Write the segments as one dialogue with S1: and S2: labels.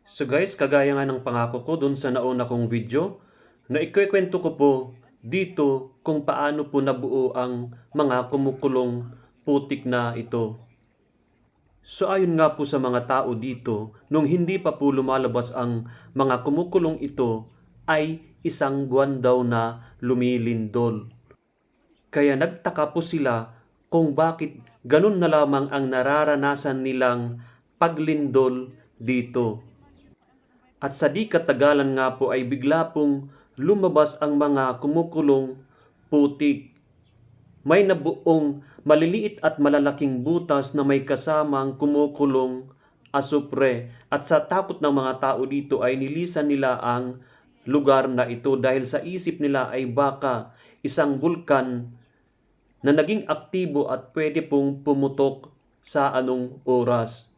S1: So guys, kagaya nga ng pangako ko dun sa nauna kong video, na ikukwento ko po dito kung paano po nabuo ang mga kumukulong putik na ito. So ayon nga po sa mga tao dito, nung hindi pa po lumalabas ang mga kumukulong ito, ay isang buwan daw na lumilindol. Kaya nagtaka po sila kung bakit ganun na lamang ang nararanasan nilang paglindol dito. At sa di katagalan nga po ay bigla pong lumabas ang mga kumukulong putik. May nabuong maliliit at malalaking butas na may kasamang kumukulong asupre. At sa takot ng mga tao dito ay nilisan nila ang lugar na ito dahil sa isip nila ay baka isang bulkan na naging aktibo at pwede pong pumutok sa anong oras.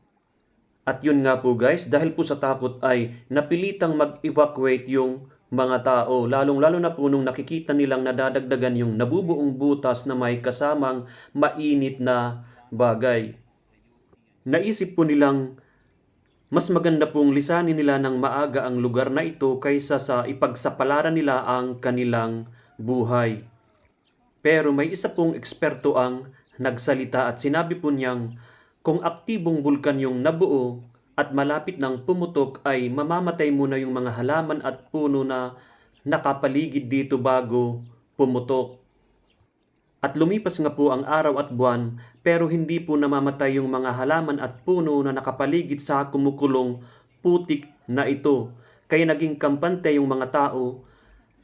S1: At yun nga po guys, dahil po sa takot ay napilitang mag-evacuate yung mga tao. Lalong-lalo na po nung nakikita nilang nadadagdagan yung nabubuong butas na may kasamang mainit na bagay. Naisip po nilang mas maganda pong lisanin nila ng maaga ang lugar na ito kaysa sa ipagsapalaran nila ang kanilang buhay. Pero may isa pong eksperto ang nagsalita at sinabi po niyang kung aktibong bulkan yung nabuo at malapit ng pumutok ay mamamatay muna yung mga halaman at puno na nakapaligid dito bago pumutok. At lumipas nga po ang araw at buwan pero hindi po namamatay yung mga halaman at puno na nakapaligid sa kumukulong putik na ito. Kaya naging kampante yung mga tao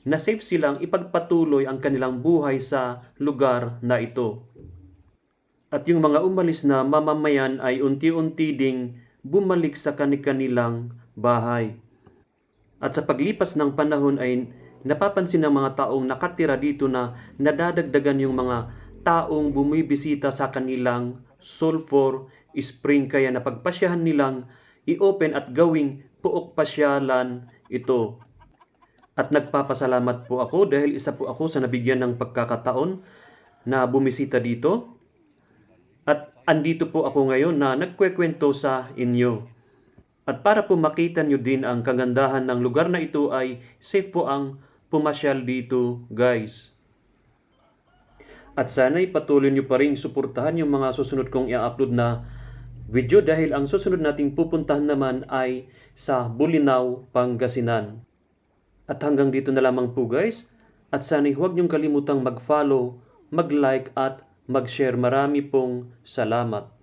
S1: na safe silang ipagpatuloy ang kanilang buhay sa lugar na ito. At yung mga umalis na mamamayan ay unti-unti ding bumalik sa kanilang bahay. At sa paglipas ng panahon ay napapansin ng mga taong nakatira dito na nadadagdagan yung mga taong bumibisita sa kanilang sulfur spring kaya napagpasyahan nilang i-open at gawing puok pasyalan ito. At nagpapasalamat po ako dahil isa po ako sa nabigyan ng pagkakataon na bumisita dito. At andito po ako ngayon na nagkwekwento sa inyo. At para po makita nyo din ang kagandahan ng lugar na ito ay safe po ang pumasyal dito guys. At sana'y patuloy nyo pa rin suportahan yung mga susunod kong i-upload na video dahil ang susunod nating pupuntahan naman ay sa Bolinao, Pangasinan. At hanggang dito na lamang po guys. At sana'y huwag niyong kalimutang mag-follow, mag-like at mag-share. Marami pong salamat.